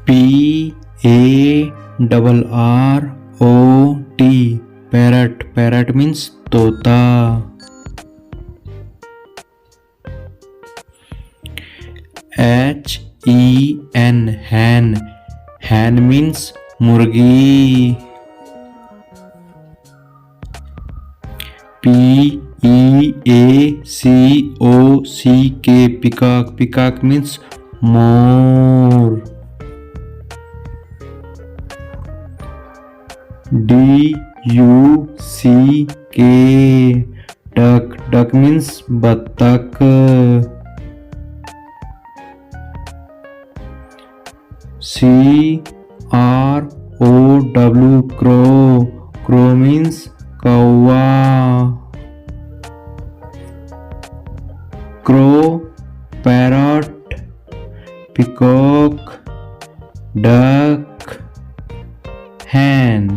Parrot, parrot. Parrot means तोता. hen, hen means मुर्गी. peacock, peacock means मोर. duck, duck means बत्तख. crow, crow means कौवा. crow, parrot, peacock, duck, hen.